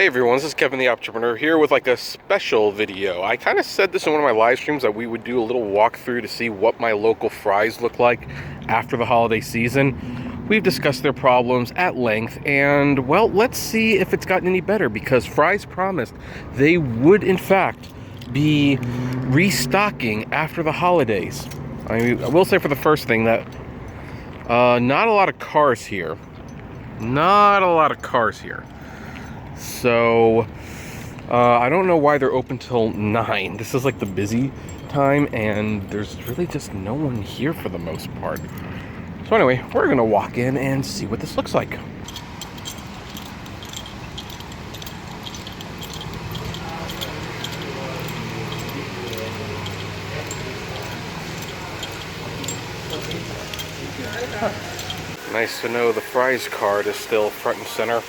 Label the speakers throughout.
Speaker 1: Hey everyone, this is Kevin the Apptrepreneur here with like a special video. I kind of said this in one of my live streams that we would do a little walkthrough to see what my local fries look like after the holiday season. We've discussed their problems at length and, well, let's see if it's gotten any better, because Fry's promised they would in fact be restocking after the holidays. I will say for the first thing that not a lot of cars here. Not a lot of cars here. So, I don't know why they're open till 9. This is like the busy time, and there's really just no one here for the most part. So anyway, we're gonna walk in and see what this looks like. Nice to know the Fry's card is still front and center.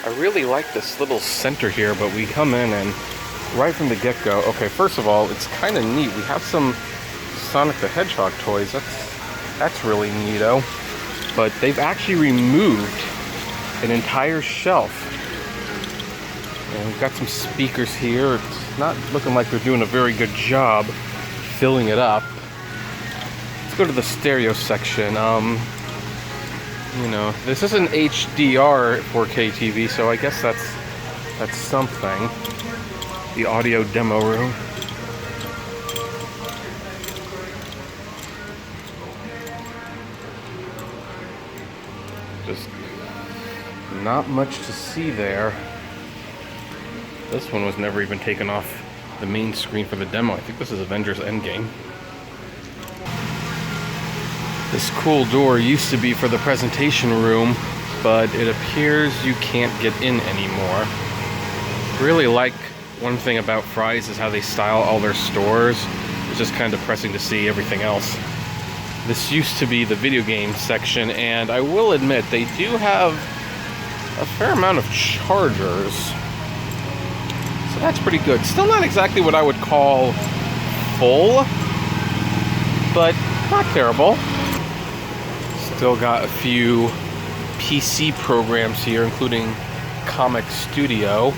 Speaker 1: I really like this little center here, but we come in and right from the get-go, okay, first of all, it's kind of neat. We have some Sonic the Hedgehog toys. That's really neato. But they've actually removed an entire shelf. And we've got some speakers here. It's not looking like they're doing a very good job filling it up. Let's go to the stereo section. You know, this is an HDR 4K TV, so I guess that's something. The audio demo room. Just not much to see there. This one was never even taken off the main screen for the demo. I think this is Avengers Endgame. This cool door used to be for the presentation room, but it appears you can't get in anymore. Really like one thing about Fry's is how they style all their stores. It's just kind of depressing to see everything else. This used to be the video game section, and I will admit they do have a fair amount of chargers. So that's pretty good. Still not exactly what I would call full, but not terrible. Still got a few PC programs here, including Comic Studio.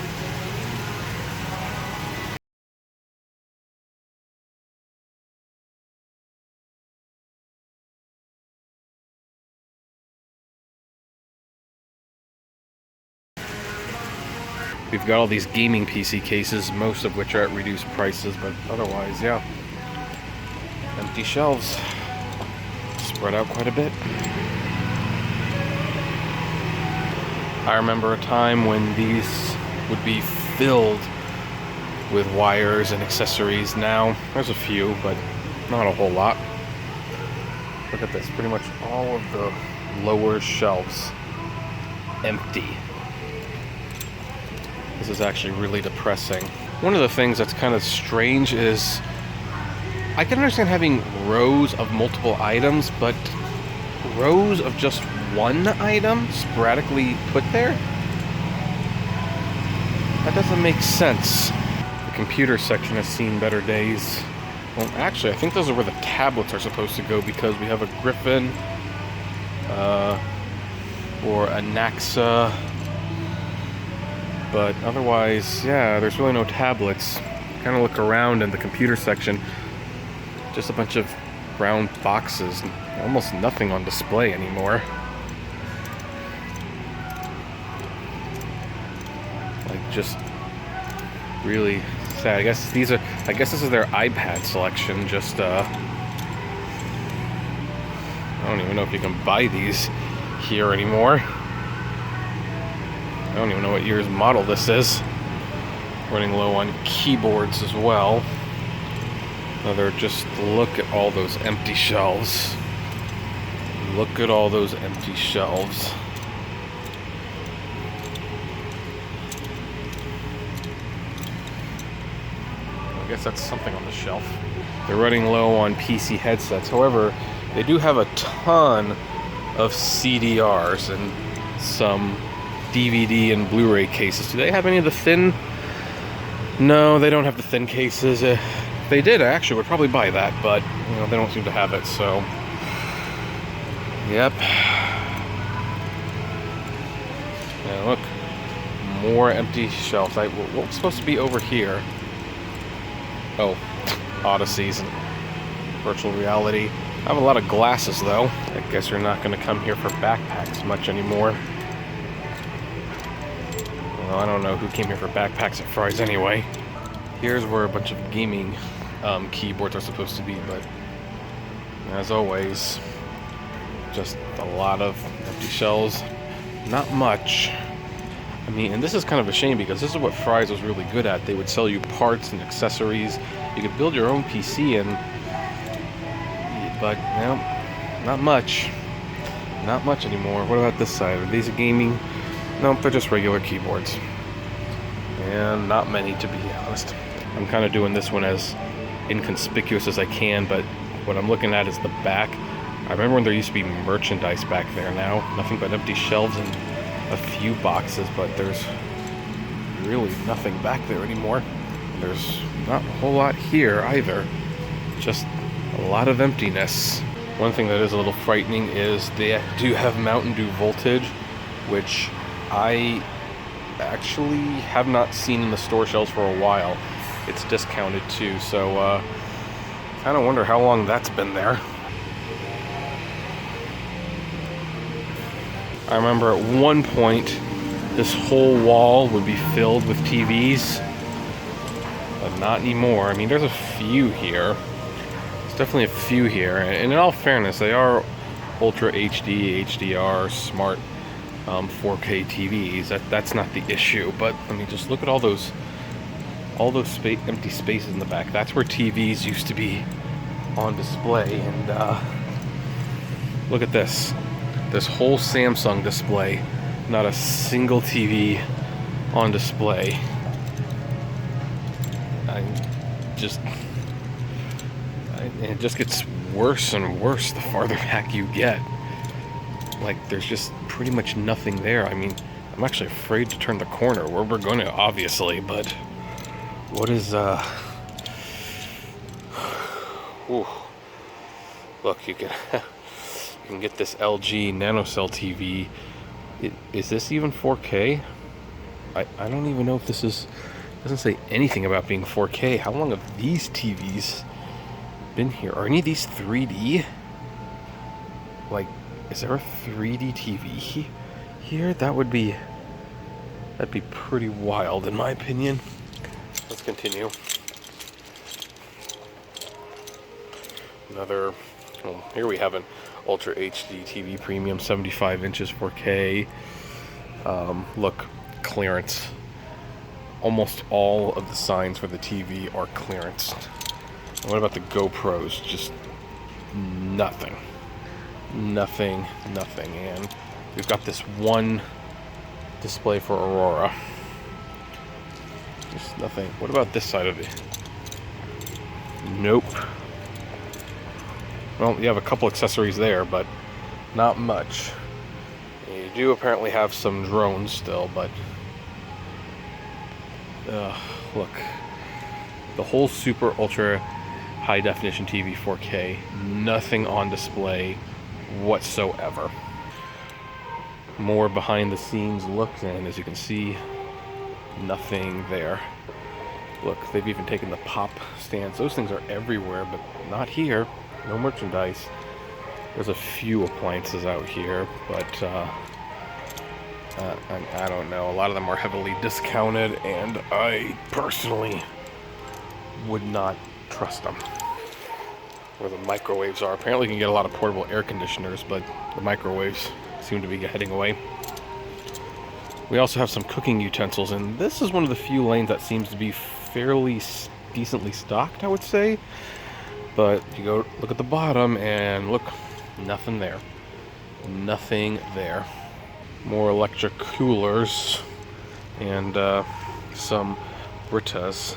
Speaker 1: We've got all these gaming PC cases, most of which are at reduced prices, but otherwise, yeah. Empty shelves. Spread out quite a bit. I remember a time when these would be filled with wires and accessories. Now, there's a few, but not a whole lot. Look at this, pretty much all of the lower shelves empty. This is actually really depressing. One of the things that's kind of strange is I can understand having rows of multiple items, but rows of just one item sporadically put there? That doesn't make sense. The computer section has seen better days. Well, actually, I think those are where the tablets are supposed to go, because we have a Griffin or a Naxa. But otherwise, yeah, there's really no tablets. Kind of look around in the computer section. Just a bunch of brown boxes, almost nothing on display anymore. Like, just really sad. I guess this is their iPad selection. Just I don't even know if you can buy these here anymore. I don't even know what year's model this is. Running low on keyboards as well. Just look at all those empty shelves. Look at all those empty shelves. I guess that's something on the shelf. They're running low on PC headsets. However, they do have a ton of CDRs and some DVD and Blu-ray cases. Do they have any of the thin? No, they don't have the thin cases. If they did, I actually would probably buy that, but you know, they don't seem to have it, so yep. Yeah, look, more empty shelves. What was supposed to be over here? Oh, Odysseys and virtual reality. I have a lot of glasses though. I guess you're not going to come here for backpacks much anymore. Well, I don't know who came here for backpacks at Fry's anyway. Here's where a bunch of gaming keyboards are supposed to be, but as always, just a lot of empty shelves. Not much. I mean, and this is kind of a shame because this is what Fry's was really good at. They would sell you parts and accessories. You could build your own PC, but no, not much. Not much anymore. What about this side? Are these gaming? Nope, they're just regular keyboards. And not many, to be honest. I'm kind of doing this one as inconspicuous as I can, but what I'm looking at is the back. I remember when there used to be merchandise back there. Now, nothing but empty shelves and a few boxes, but there's really nothing back there anymore. There's not a whole lot here either. Just a lot of emptiness. One thing that is a little frightening is they do have Mountain Dew Voltage, which I actually have not seen in the store shelves for a while. It's discounted too, so kind of wonder how long that's been there. I remember at one point this whole wall would be filled with TVs, but not anymore. I mean, there's a few here. There's definitely a few here, and in all fairness, they are Ultra HD, HDR, smart 4K TVs. That's not the issue. But I mean, just look at all those empty spaces in the back. That's where TVs used to be on display. And look at this. This whole Samsung display, not a single TV on display. It just gets worse and worse the farther back you get. Like, there's just pretty much nothing there. I mean, I'm actually afraid to turn the corner. We're going to, obviously, but what is, ooh. Look, you can... You can get this LG NanoCell TV. Is this even 4K? I don't even know if this is... It doesn't say anything about being 4K. How long have these TVs been here? Are any of these 3D? Like, is there a 3D TV here? That'd be pretty wild in my opinion. Let's continue. Another... Well, here we have an Ultra HD TV Premium, 75 inches, 4K. Look, clearance. Almost all of the signs for the TV are clearance. And what about the GoPros? Just nothing. Nothing. And we've got this one display for Aurora. Just nothing. What about this side of it? Nope. Well, you have a couple accessories there, but not much. You do apparently have some drones still, but... look. The whole super ultra high definition TV 4K. Nothing on display whatsoever. More behind the scenes look, and as you can see, nothing there. Look, they've even taken the pop stands. Those things are everywhere, but not here. No merchandise. There's a few appliances out here, but I don't know. A lot of them are heavily discounted, and I personally would not trust them. Where the microwaves are. Apparently you can get a lot of portable air conditioners, but the microwaves seem to be heading away. We also have some cooking utensils, and this is one of the few lanes that seems to be fairly decently stocked, I would say. But you go look at the bottom and look, nothing there. Nothing there. More electric coolers and some Britas.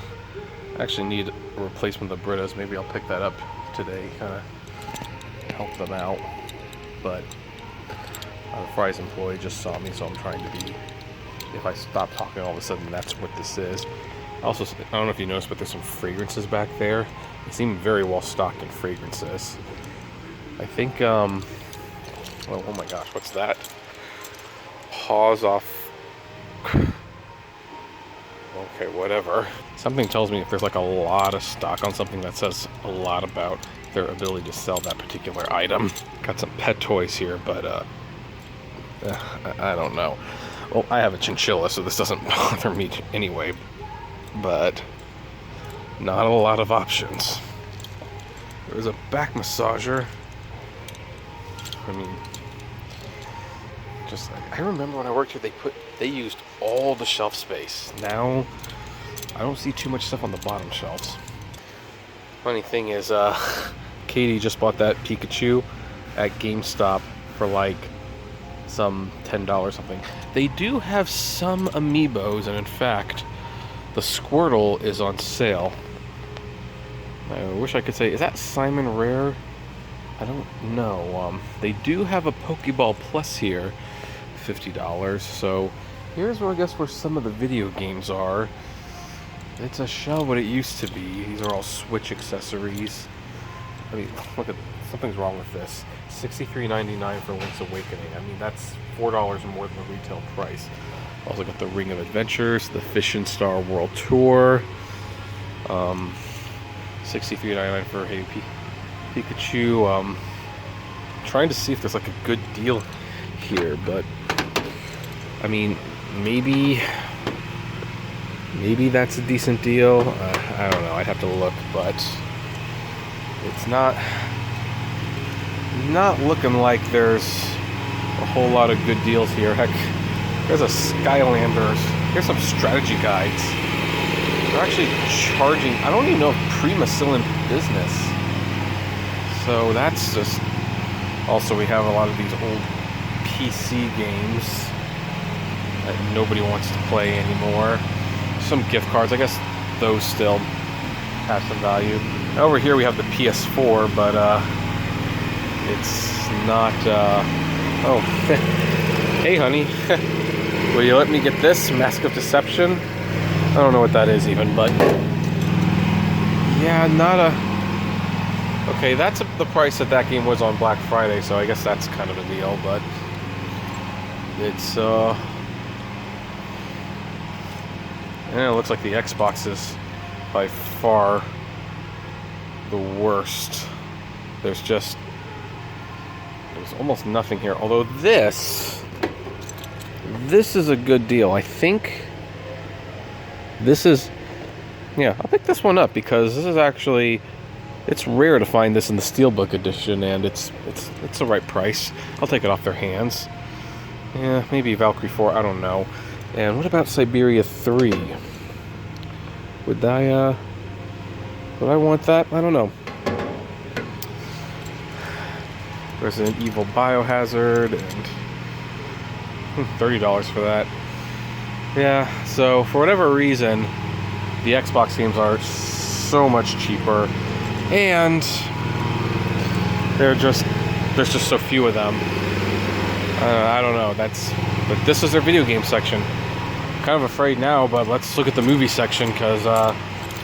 Speaker 1: I actually need a replacement of the Britas. Maybe I'll pick that up today, kind of help them out. But the Fry's employee just saw me, so I'm trying to be... If I stop talking all of a sudden, that's what this is. Also, I don't know if you noticed, but there's some fragrances back there. They seem very well stocked in fragrances. I think, well, oh my gosh, what's that? Paws off Okay, whatever. Something tells me if there's like a lot of stock on something, that says a lot about their ability to sell that particular item. Got some pet toys here, but I don't know. Well, I have a chinchilla, so this doesn't bother me anyway, but not a lot of options. There's a back massager. I mean, just like, I remember when I worked here, they used all the shelf space. Now, I don't see too much stuff on the bottom shelves. Funny thing is, Katie just bought that Pikachu at GameStop for like some $10 something. They do have some amiibos, and in fact, the Squirtle is on sale. I wish I could say, is that Simon Rare? I don't know. They do have a Pokeball Plus here, $50. So here's where I guess where some of the video games are. It's a shell what it used to be. These are all Switch accessories. I mean, look at, something's wrong with this. $63.99 for Link's Awakening. I mean, that's $4 more than the retail price. Also got the Ring of Adventures, the Fish and Star World Tour. $63.99 for Pikachu. Trying to see if there's like a good deal here, but I mean, maybe that's a decent deal. I don't know. I'd have to look, but it's not looking like there's a whole lot of good deals here. Heck, there's a Skylanders. Here's some strategy guides. They're actually charging. I don't even know if Prima's still in business. So that's just. Also, we have a lot of these old PC games that nobody wants to play anymore. Some gift cards. I guess those still have some value. Over here we have the PS4, but it's not. Oh, hey, honey. Will you let me get this Mask of Deception? I don't know what that is even, but yeah, not a. Okay, that's the price that game was on Black Friday, so I guess that's kind of a deal, but it's and it looks like the Xbox is by far the worst. There's almost nothing here, although this is a good deal. I think this is, yeah, I'll pick this one up because this is actually, it's rare to find this in the Steelbook edition, and it's the right price. I'll take it off their hands. Yeah, maybe Valkyrie 4, I don't know. And what about Siberia 3? Would I want that? I don't know. Resident Evil Biohazard, and $30 for that. Yeah, so for whatever reason, the Xbox games are so much cheaper, and there's just so few of them. I don't know. But this is their video game section. Kind of afraid now, but let's look at the movie section, because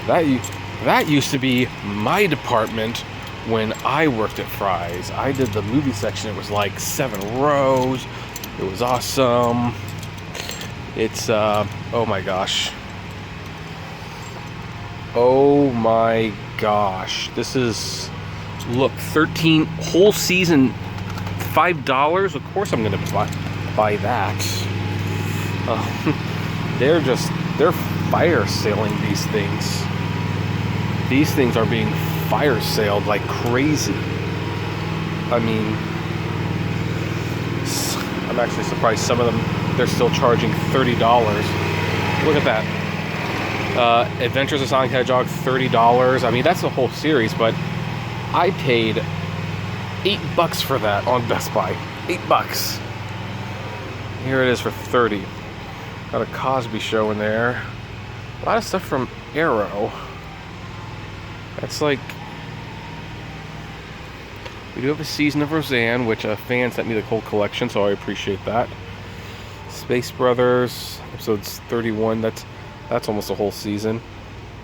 Speaker 1: that used to be my department when I worked at Fry's. I did the movie section. It was like 7 rows. It was awesome. It's oh my gosh. Oh my gosh. This is, look, 13 whole season, $5. Of course I'm gonna buy that. They're fire sailing these things. These things are being fire sailed like crazy. I mean, I'm actually surprised some of them, they're still charging $30. Look at that. Adventures of Sonic the Hedgehog, $30. I mean, that's the whole series, but I paid $8 for that on Best Buy. $8. Here it is for $30. Got a Cosby Show in there. A lot of stuff from Arrow. That's like, we do have a season of Roseanne, which a fan sent me the whole collection, so I appreciate that. Space Brothers, episodes 31. That's almost a whole season.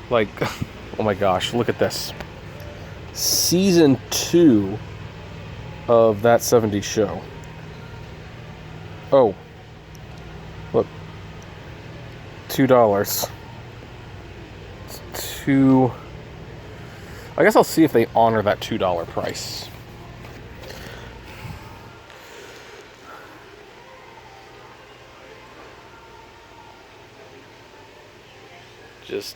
Speaker 1: Like, oh my gosh, look at this. Season 2 of That 70s Show. Oh, look, $2. to... I guess I'll see if they honor that $2 price. Just...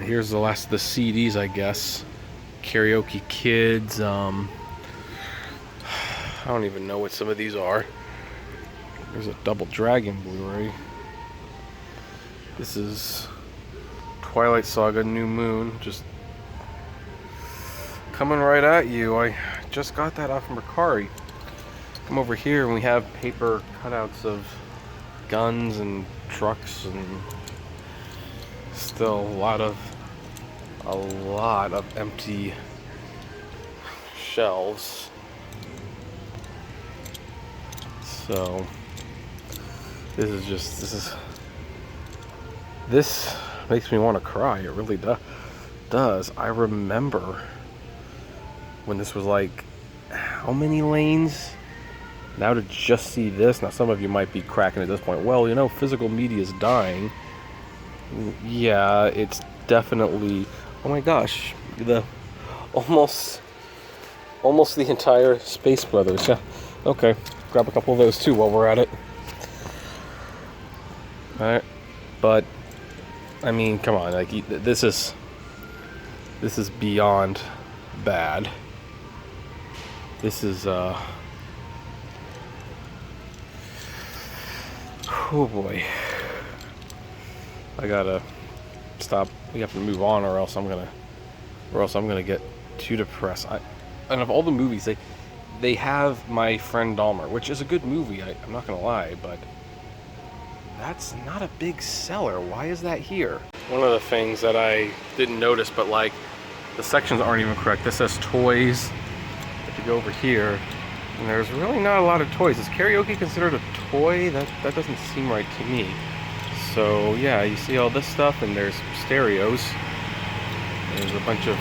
Speaker 1: here's the last of the CDs, I guess. Karaoke Kids. I don't even know what some of these are. There's a Double Dragon Blu-ray. This is Twilight Saga New Moon. Just coming right at you. I just got that off Mercari. Come over here and we have paper cutouts of guns and trucks, and still a lot of empty shelves. So this makes me want to cry. It really does. I remember when this was like, how many lanes? Now to just see this, now some of you might be cracking at this point, well, you know, physical media is dying. Yeah, it's definitely, oh my gosh, the almost the entire Space Brothers. Yeah, okay, grab a couple of those too while we're at it. Alright, but I mean, come on, like, this is beyond bad. This is oh boy, I gotta stop. We have to move on, or else I'm gonna get too depressed. And of all the movies, they have My Friend Dahmer, which is a good movie. I'm not gonna lie, but that's not a big seller. Why is that here? One of the things that I didn't notice, but like the sections aren't even correct. This says toys. If you go over here, and there's really not a lot of toys. Is karaoke considered a toy? That doesn't seem right to me. So yeah, you see all this stuff, and there's stereos. There's a bunch of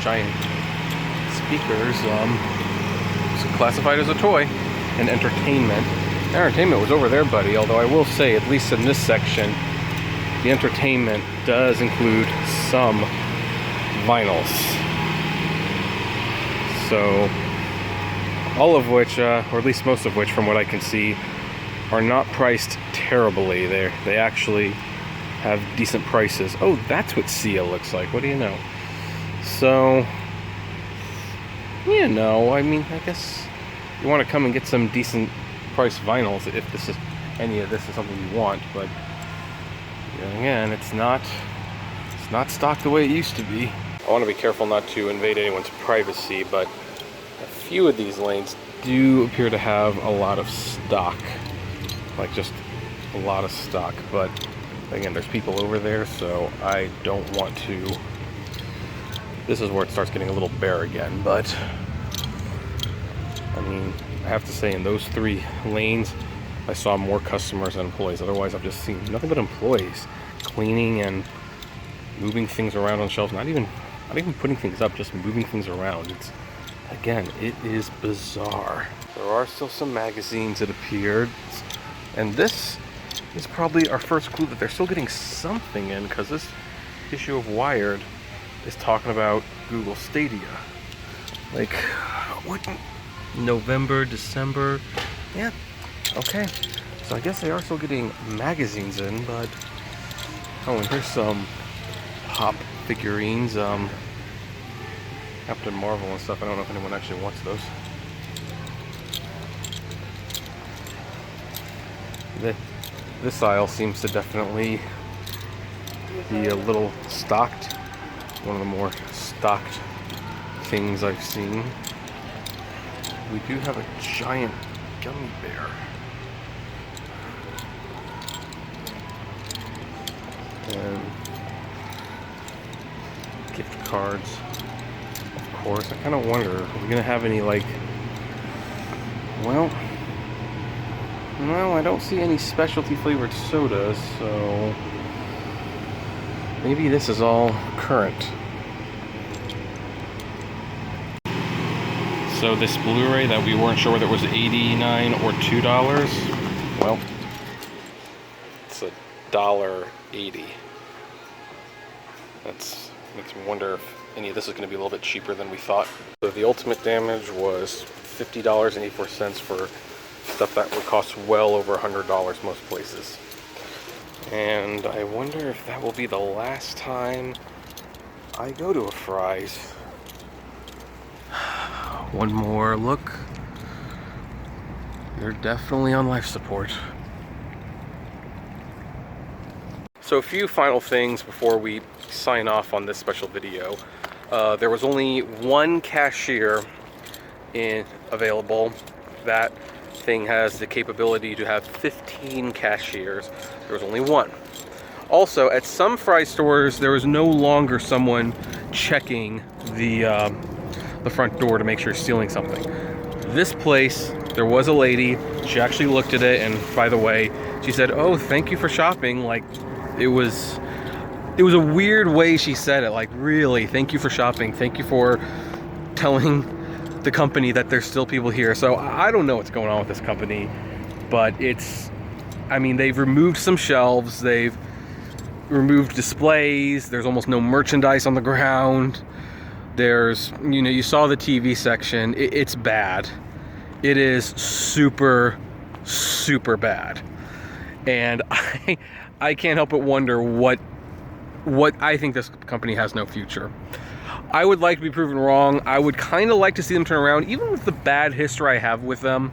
Speaker 1: giant speakers. It's classified as a toy. And entertainment. Entertainment was over there, buddy. Although I will say, at least in this section, the entertainment does include some vinyls. So, all of which, or at least most of which, from what I can see, are not priced terribly. They actually have decent prices. Oh, that's what Sia looks like. What do you know? So, you know, I mean, I guess you want to come and get some decent price vinyls if any of this is something you want, but again, it's not stocked the way it used to be. I want to be careful not to invade anyone's privacy, but a few of these lanes do appear to have a lot of stock, like just a lot of stock. But again, there's people over there, so I don't want to. This is where it starts getting a little bare again, but I mean, I have to say, in those 3 lanes, I saw more customers than employees. Otherwise, I've just seen nothing but employees cleaning and moving things around on shelves. Not even putting things up, just moving things around. It is bizarre. There are still some magazines that appeared, and this is probably our first clue that they're still getting something in, because this issue of Wired is talking about Google Stadia. Like, what? November, December, yeah, okay. So I guess they are still getting magazines in, but oh, and here's some Pop figurines, Captain Marvel and stuff. I don't know if anyone actually wants those. This aisle seems to definitely be a little stocked. One of the more stocked things I've seen. We do have a giant gummy bear. And gift cards, of course. I kind of wonder, are we going to have any, like, well, no, I don't see any specialty flavored sodas, so maybe this is all current. So this Blu-ray that we weren't sure whether it was $89 or $2, Well, it's $1.80. That's makes me wonder if any of this is going to be a little bit cheaper than we thought. So the ultimate damage was $50.84 for stuff that would cost well over $100 most places. And I wonder if that will be the last time I go to a Fry's. One more look. They're definitely on life support. So a few final things before we sign off on this special video. There was only one cashier available. That thing has the capability to have 15 cashiers. There was only one. Also, at some Fry stores, there was no longer someone checking the front door to make sure you're stealing something. This place, there was a lady. She actually looked at it, and by the way, she said, "Oh, thank you for shopping." Like, it was a weird way she said it. Like, really, thank you for shopping. Thank you for telling the company that there's still people here. So I don't know what's going on with this company, but I mean, they've removed some shelves. They've removed displays. There's almost no merchandise on the ground. There's, you saw the TV section. It's bad. It is super, super bad. And I can't help but wonder what I think this company has no future. I would like to be proven wrong. I would kind of like to see them turn around, even with the bad history I have with them.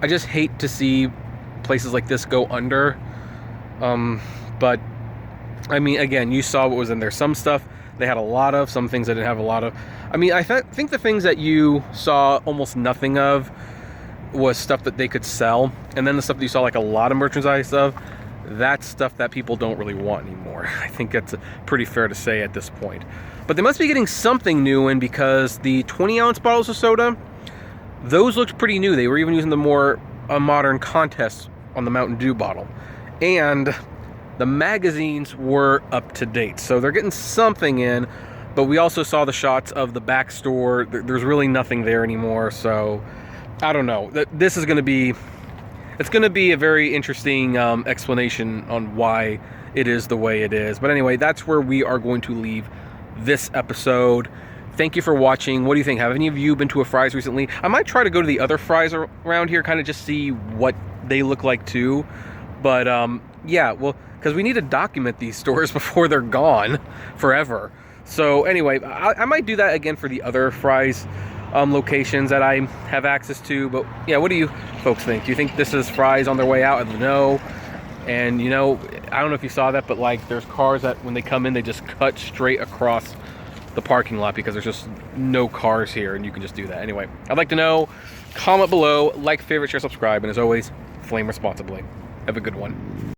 Speaker 1: I just hate to see places like this go under. But I mean, again, you saw what was in there. Some stuff they had a lot of, some things they didn't have a lot of. I mean, I think the things that you saw almost nothing of was stuff that they could sell. And then the stuff that you saw like a lot of merchandise of, that's stuff that people don't really want anymore. I think that's pretty fair to say at this point. But they must be getting something new in, because the 20-ounce bottles of soda, those looked pretty new. They were even using the more modern contest on the Mountain Dew bottle. And the magazines were up to date. So they're getting something in, but we also saw the shots of the back store. There's really nothing there anymore. So I don't know. This is going to be... It's going to be a very interesting explanation on why it is the way it is. But anyway, that's where we are going to leave this episode. Thank you for watching. What do you think? Have any of you been to a Fry's recently? I might try to go to the other Fry's around here, kind of just see what they look like too. But yeah, well, because we need to document these stores before they're gone forever. So anyway, I might do that again for the other Fry's locations that I have access to. But yeah, what do you folks think? Do you think this is Fry's on their way out? I don't know. And I don't know if you saw that, but like, there's cars that when they come in, they just cut straight across the parking lot because there's just no cars here, and you can just do that. Anyway, I'd like to know. Comment below, like, favorite, share, subscribe, and as always, flame responsibly. Have a good one.